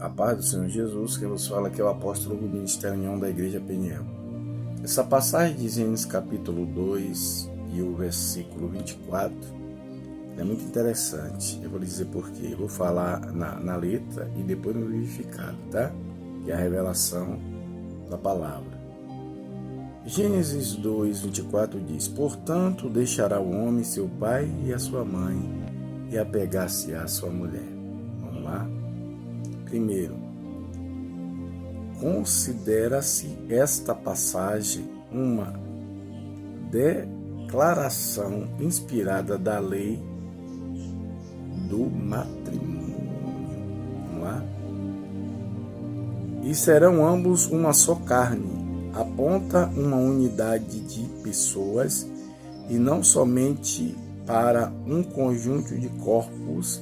A paz do Senhor Jesus, que vos fala que é o apóstolo do Ministério União da Igreja Peniel. Essa passagem de Gênesis capítulo 2 e o versículo 24 é muito interessante. Eu vou dizer porquê. Eu vou falar na letra e depois no vivificado, tá? Que é a revelação da palavra. Gênesis 2, 24 diz: Portanto, deixará o homem seu pai e a sua mãe e apegar-se à sua mulher. Vamos lá? Primeiro, considera-se esta passagem uma declaração inspirada da lei do matrimônio. Vamos lá? E serão ambos uma só carne. Aponta uma unidade de pessoas e não somente para um conjunto de corpos,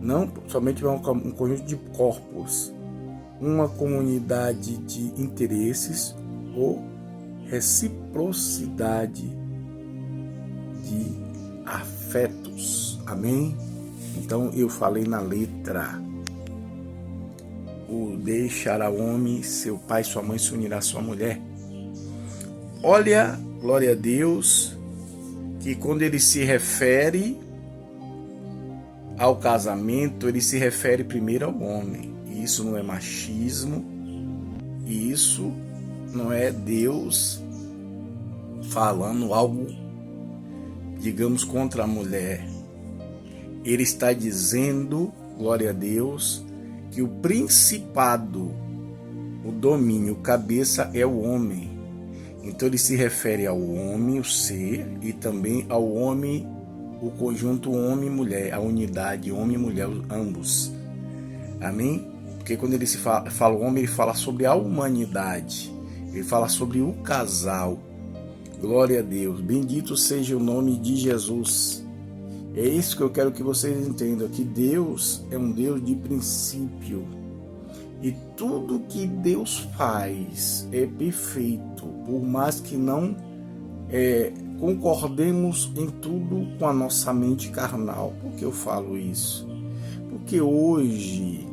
não somente para um conjunto de corpos, uma comunidade de interesses ou reciprocidade de afetos. Amém? Então eu falei na letra. O deixará o homem, seu pai, sua mãe, se unirá à sua mulher. Olha, glória a Deus, que quando ele se refere ao casamento, ele se refere primeiro ao homem. E isso não é machismo, e isso não é Deus falando algo, digamos, contra a mulher. Ele está dizendo, glória a Deus, que o principado, o domínio, o cabeça é o homem. Então ele se refere ao homem, o ser, e também ao homem, o conjunto homem e mulher, a unidade homem e mulher, ambos. Amém? Porque quando ele se fala homem, ele fala sobre a humanidade, ele fala sobre o casal. Glória a Deus, bendito seja o nome de Jesus. É isso que eu quero que vocês entendam, que Deus é um Deus de princípio. E tudo que Deus faz é perfeito, por mais que não concordemos em tudo com a nossa mente carnal. Por que eu falo isso? Porque hoje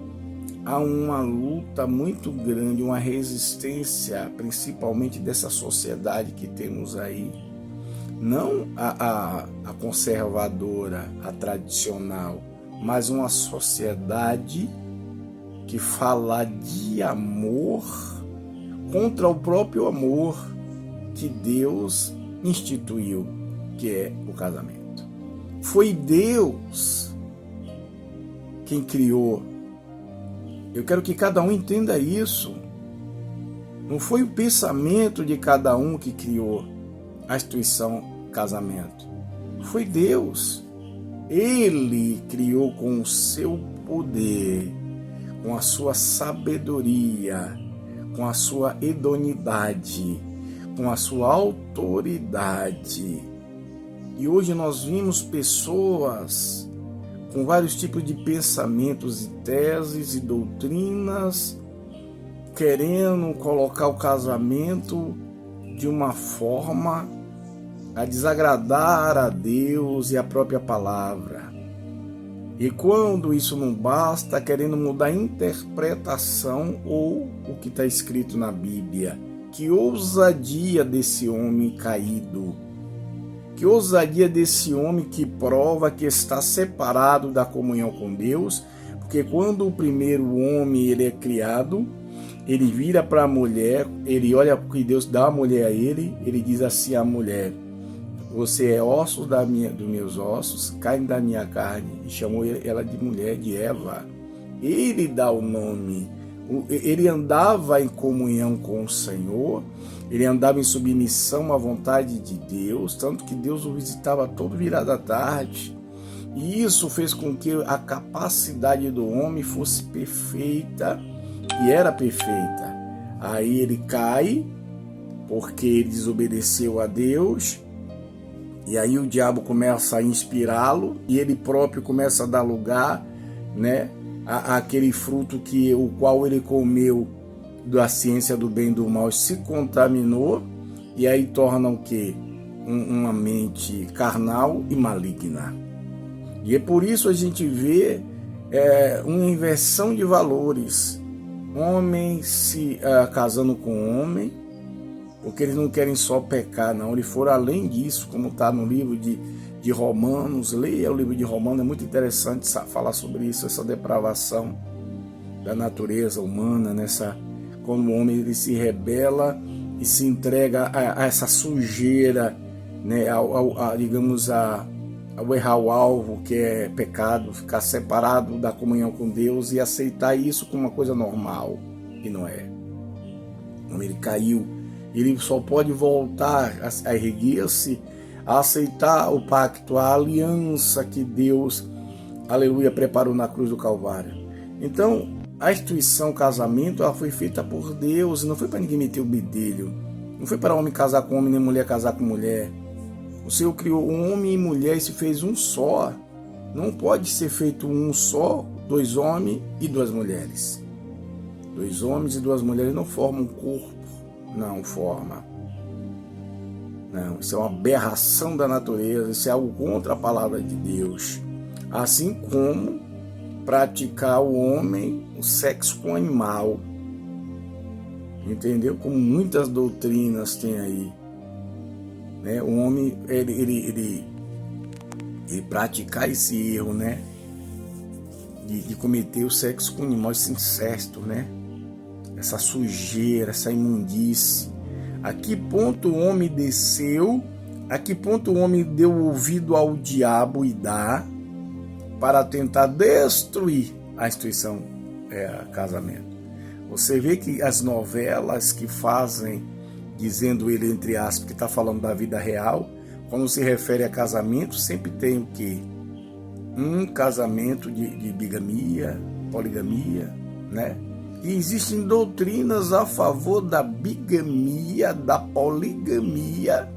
há uma luta muito grande, uma resistência, principalmente dessa sociedade que temos aí. Não a conservadora, a tradicional, mas uma sociedade que fala de amor contra o próprio amor que Deus instituiu, que é o casamento. Foi Deus quem criou. Eu quero que cada um entenda isso. Não foi o pensamento de cada um que criou a instituição casamento. Foi Deus. Ele criou com o seu poder, com a sua sabedoria, com a sua idoneidade, com a sua autoridade. E hoje nós vimos pessoas com vários tipos de pensamentos e teses e doutrinas querendo colocar o casamento de uma forma a desagradar a Deus e a própria palavra. E quando isso não basta, querendo mudar a interpretação ou o que está escrito na Bíblia. Que ousadia desse homem caído. Que ousadia desse homem que prova que está separado da comunhão com Deus. Porque quando o primeiro homem ele é criado, ele vira para a mulher, ele olha o que Deus dá a mulher a ele, ele diz assim à mulher: você é ossos dos meus ossos, carne da minha carne. E chamou ela de mulher, de Eva. Ele dá o nome. Ele andava em comunhão com o Senhor, ele andava em submissão à vontade de Deus, tanto que Deus o visitava todo virado à tarde. E isso fez com que a capacidade do homem fosse perfeita, e era perfeita. Aí ele cai, porque ele desobedeceu a Deus, e aí o diabo começa a inspirá-lo, e ele próprio começa a dar lugar, né, àquele fruto o qual ele comeu da ciência do bem e do mal, se contaminou, e aí torna o quê? Uma mente carnal e maligna. E é por isso a gente vê uma inversão de valores. Homem se casando com homem, porque eles não querem só pecar, não. Eles foram além disso, como está no livro de Romanos. Leia o livro de Romanos, é muito interessante falar sobre isso, essa depravação da natureza humana, quando o homem ele se rebela e se entrega a essa sujeira, né, digamos, ao errar o alvo, que é pecado, ficar separado da comunhão com Deus e aceitar isso como uma coisa normal, e não é. Quando ele caiu, ele só pode voltar a erguer-se, a aceitar o pacto, a aliança que Deus, aleluia, preparou na cruz do Calvário. Então, a instituição casamento, ela foi feita por Deus, não foi para ninguém meter o bedelho, não foi para homem casar com homem, nem mulher casar com mulher. O Senhor criou um homem e mulher e se fez um só. Não pode ser feito um só, 2 homens e 2 mulheres. 2 homens e 2 mulheres não formam um corpo. Não forma. Não, isso é uma aberração da natureza, isso é algo contra a palavra de Deus. Assim como praticar o homem, o sexo com o animal. Entendeu? Como muitas doutrinas tem aí. Né? O homem, ele praticar esse erro, né? De cometer o sexo com o animal, esse incesto, né? Essa sujeira, essa imundície. A que ponto o homem desceu, a que ponto o homem deu ouvido ao diabo e dá para tentar destruir a instituição casamento. Você vê que as novelas que fazem, dizendo ele entre aspas, que está falando da vida real, quando se refere a casamento, sempre tem o quê? Um casamento de bigamia, poligamia, né? E existem doutrinas a favor da bigamia, da poligamia,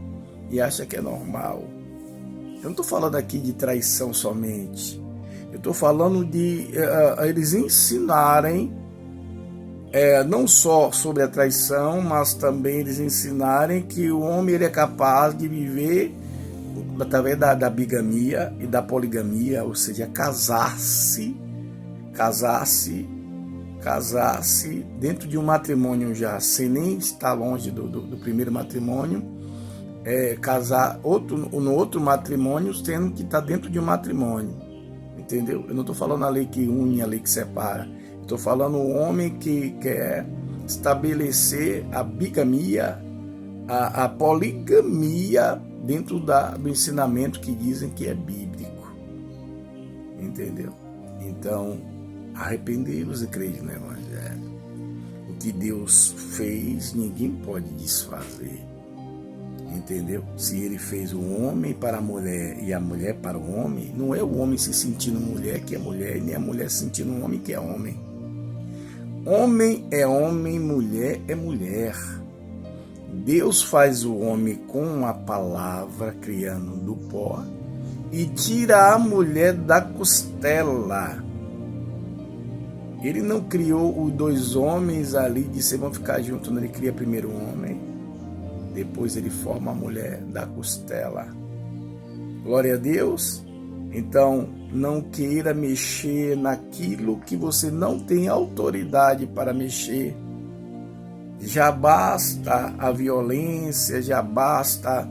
e acha que é normal. Eu não estou falando aqui de traição somente. Eu estou falando de eles ensinarem não só sobre a traição, mas também eles ensinarem que o homem ele é capaz de viver através da bigamia e da poligamia, ou seja, casar-se dentro de um matrimônio já, sem nem estar longe do primeiro matrimônio, casar no outro matrimônio, tendo que estar dentro de um matrimônio, entendeu? Eu não estou falando a lei que une, a lei que separa. Estou falando o homem que quer estabelecer a bigamia, a poligamia dentro do ensinamento que dizem que é bíblico, entendeu? Então, arrependei-vos e crede no Evangelho. O que Deus fez, ninguém pode desfazer. Entendeu? Se ele fez o homem para a mulher e a mulher para o homem, não é o homem se sentindo mulher que é mulher, e nem a mulher se sentindo um homem que é homem. Homem é homem, mulher é mulher. Deus faz o homem com a palavra, criando do pó, e tira a mulher da costela. Ele não criou os 2 homens ali e disse, vão ficar juntos. Ele cria primeiro o homem, depois ele forma a mulher da costela. Glória a Deus. Então, não queira mexer naquilo que você não tem autoridade para mexer. Já basta a violência, já basta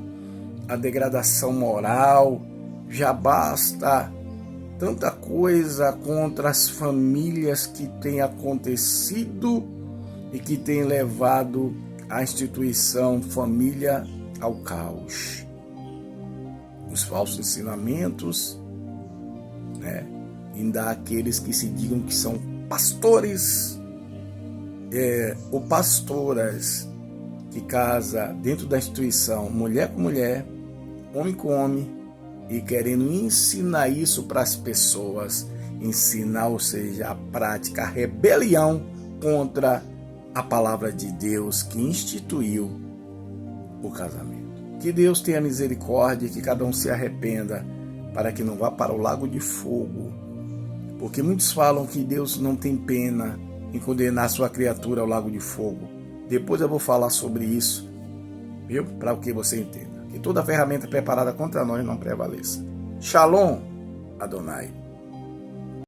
a degradação moral, já basta tanta coisa contra as famílias que tem acontecido e que tem levado a instituição família ao caos. Os falsos ensinamentos, né? Ainda há aqueles que se digam que são pastores ou pastoras que casa dentro da instituição, mulher com mulher, homem com homem, e querendo ensinar isso para as pessoas, ensinar, ou seja, a prática, a rebelião contra a palavra de Deus que instituiu o casamento. Que Deus tenha misericórdia e que cada um se arrependa para que não vá para o lago de fogo. Porque muitos falam que Deus não tem pena em condenar sua criatura ao lago de fogo. Depois eu vou falar sobre isso, viu? Para que você entenda. Que toda ferramenta preparada contra nós não prevaleça. Shalom, Adonai.